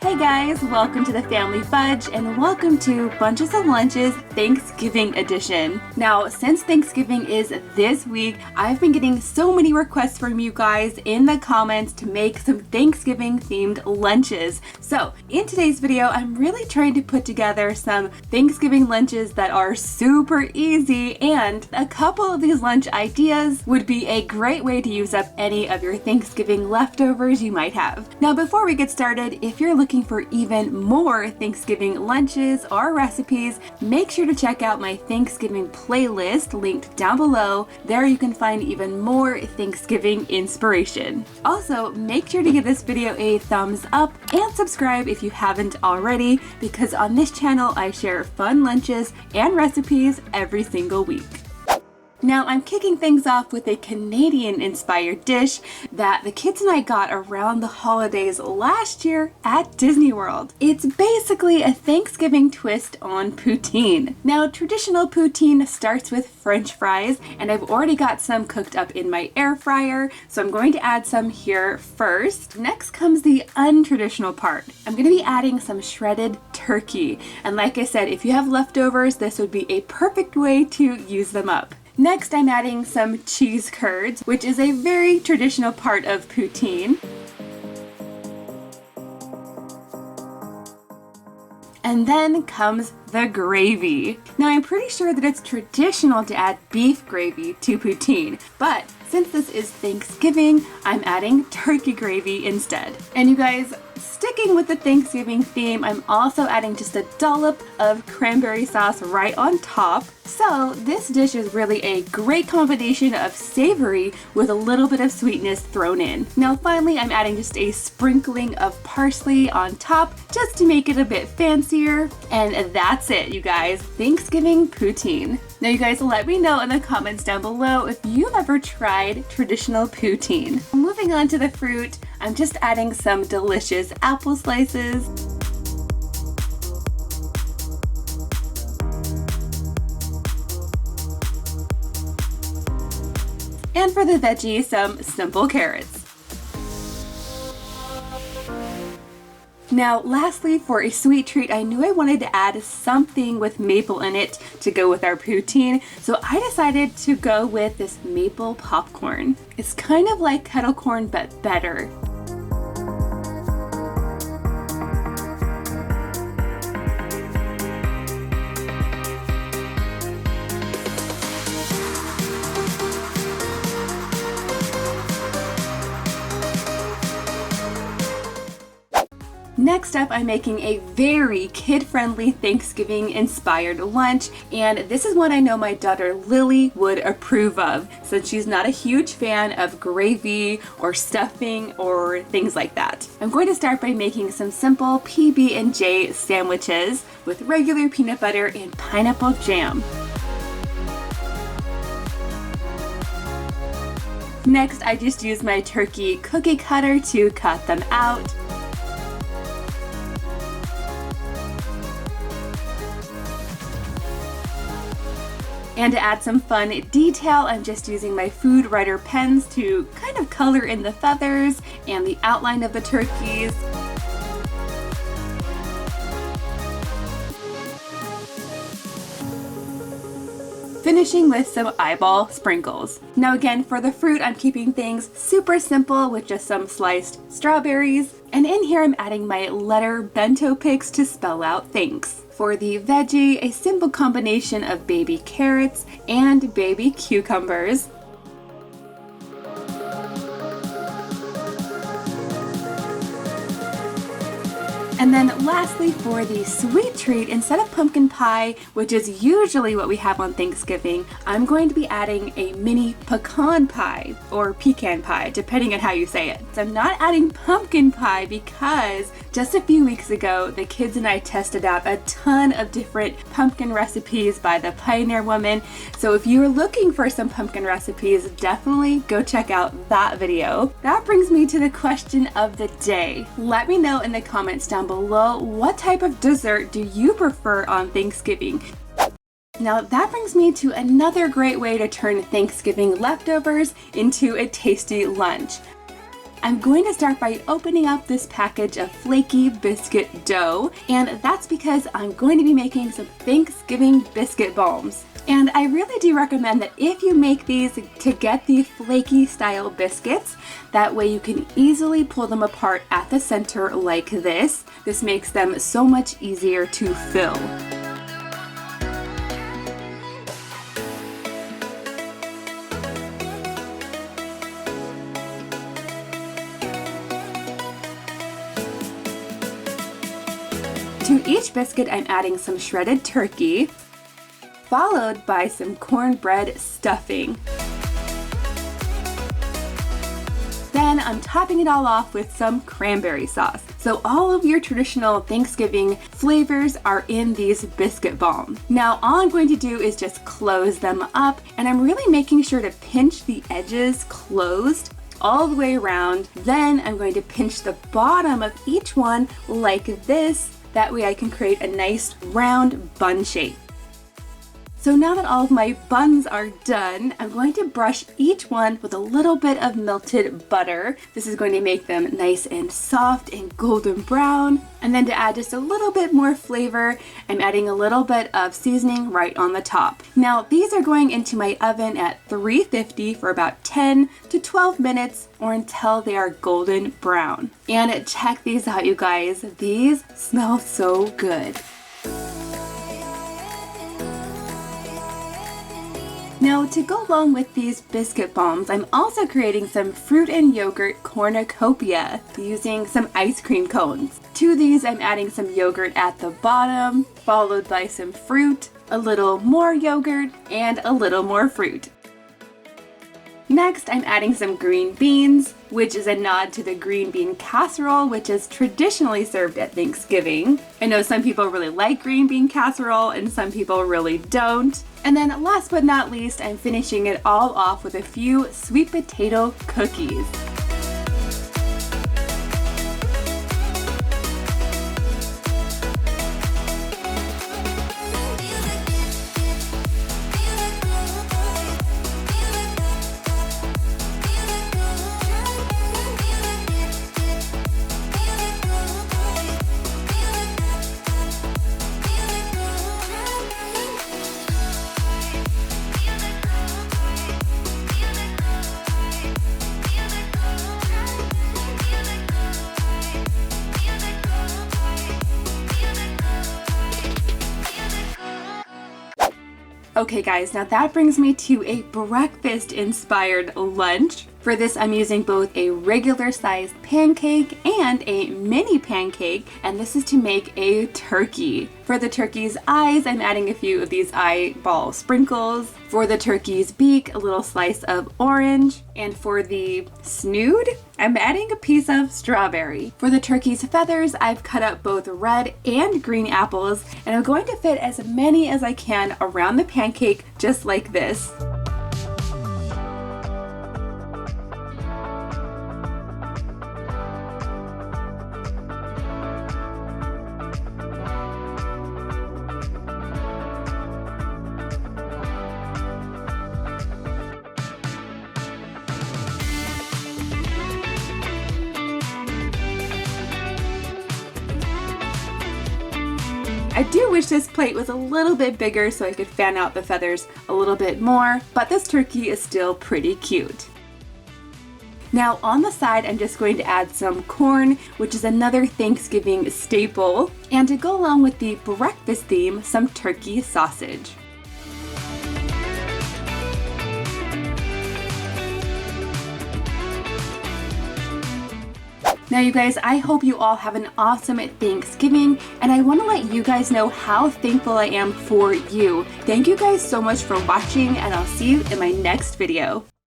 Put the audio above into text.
Hey guys, welcome to the Family Fudge and welcome to Bunches of Lunches Thanksgiving Edition. Now, since Thanksgiving is this week, I've been getting so many requests from you guys in the comments to make some Thanksgiving themed lunches. So in today's video, I'm really trying to put together some Thanksgiving lunches that are super easy, and a couple of these lunch ideas would be a great way to use up any of your Thanksgiving leftovers you might have. Now, before we get started, if you're looking for even more Thanksgiving lunches or recipes, make sure to check out my Thanksgiving playlist linked down below. There you can find even more Thanksgiving inspiration. Also, make sure to give this video a thumbs up and subscribe if you haven't already, because on this channel I share fun lunches and recipes every single week. Now, I'm kicking things off with a Canadian-inspired dish that the kids and I got around the holidays last year at Disney World. It's basically a Thanksgiving twist on poutine. Now, traditional poutine starts with French fries, and I've already got some cooked up in my air fryer, so I'm going to add some here first. Next comes the untraditional part. I'm going to be adding some shredded turkey, and like I said, if you have leftovers, this would be a perfect way to use them up. Next, I'm adding some cheese curds, which is a very traditional part of poutine. And then comes the gravy. Now, I'm pretty sure that it's traditional to add beef gravy to poutine, but since this is Thanksgiving, I'm adding turkey gravy instead. And you guys, sticking with the Thanksgiving theme, I'm also adding just a dollop of cranberry sauce right on top. So this dish is really a great combination of savory with a little bit of sweetness thrown in. Now finally, I'm adding just a sprinkling of parsley on top just to make it a bit fancier. And that's it, you guys. Thanksgiving poutine. Now you guys, let me know in the comments down below if you've ever tried traditional poutine. Moving on to the fruit, I'm just adding some delicious apple slices. And for the veggies, some simple carrots. Now, lastly, for a sweet treat, I knew I wanted to add something with maple in it to go with our poutine, so I decided to go with this maple popcorn. It's kind of like kettle corn, but better. Next up, I'm making a very kid-friendly Thanksgiving-inspired lunch, and this is one I know my daughter Lily would approve of, since she's not a huge fan of gravy or stuffing or things like that. I'm going to start by making some simple PB&J sandwiches with regular peanut butter and pineapple jam. Next, I just used my turkey cookie cutter to cut them out. And to add some fun detail, I'm just using my food writer pens to kind of color in the feathers and the outline of the turkeys. Finishing with some eyeball sprinkles. Now again, for the fruit, I'm keeping things super simple with just some sliced strawberries. And in here, I'm adding my letter bento picks to spell out thanks. For the veggie, a simple combination of baby carrots and baby cucumbers. And then lastly, for the sweet treat, instead of pumpkin pie, which is usually what we have on Thanksgiving, I'm going to be adding a mini pecan pie, or pecan pie, depending on how you say it. So I'm not adding pumpkin pie because just a few weeks ago, the kids and I tested out a ton of different pumpkin recipes by the Pioneer Woman. So if you're looking for some pumpkin recipes, definitely go check out that video. That brings me to the question of the day. Let me know in the comments down below, what type of dessert do you prefer on Thanksgiving? Now that brings me to another great way to turn Thanksgiving leftovers into a tasty lunch. I'm going to start by opening up this package of flaky biscuit dough, and that's because I'm going to be making some Thanksgiving biscuit bombs. And I really do recommend that if you make these, to get the flaky style biscuits. That way you can easily pull them apart at the center like this. This makes them so much easier to fill. To each biscuit, I'm adding some shredded turkey, followed by some cornbread stuffing. Then I'm topping it all off with some cranberry sauce. So all of your traditional Thanksgiving flavors are in these biscuit bombs. Now all I'm going to do is just close them up, and I'm really making sure to pinch the edges closed all the way around. Then I'm going to pinch the bottom of each one like this. That way I can create a nice round bun shape. So now that all of my buns are done, I'm going to brush each one with a little bit of melted butter. This is going to make them nice and soft and golden brown. And then to add just a little bit more flavor, I'm adding a little bit of seasoning right on the top. Now these are going into my oven at 350 for about 10 to 12 minutes or until they are golden brown. And check these out, you guys. These smell so good. Now to go along with these biscuit bombs, I'm also creating some fruit and yogurt cornucopia using some ice cream cones. To these, I'm adding some yogurt at the bottom, followed by some fruit, a little more yogurt, and a little more fruit. Next, I'm adding some green beans, which is a nod to the green bean casserole, which is traditionally served at Thanksgiving. I know some people really like green bean casserole and some people really don't. And then last but not least, I'm finishing it all off with a few sweet potato cookies. Okay guys, now that brings me to a breakfast inspired lunch. For this, I'm using both a regular sized pancake and a mini pancake, and this is to make a turkey. For the turkey's eyes, I'm adding a few of these eyeball sprinkles. For the turkey's beak, a little slice of orange. And for the snood, I'm adding a piece of strawberry. For the turkey's feathers, I've cut up both red and green apples, and I'm going to fit as many as I can around the pancake, just like this. I do wish this plate was a little bit bigger so I could fan out the feathers a little bit more, but this turkey is still pretty cute. Now on the side, I'm just going to add some corn, which is another Thanksgiving staple, and to go along with the breakfast theme, some turkey sausage. Now you guys, I hope you all have an awesome Thanksgiving, and I want to let you guys know how thankful I am for you. Thank you guys so much for watching, and I'll see you in my next video.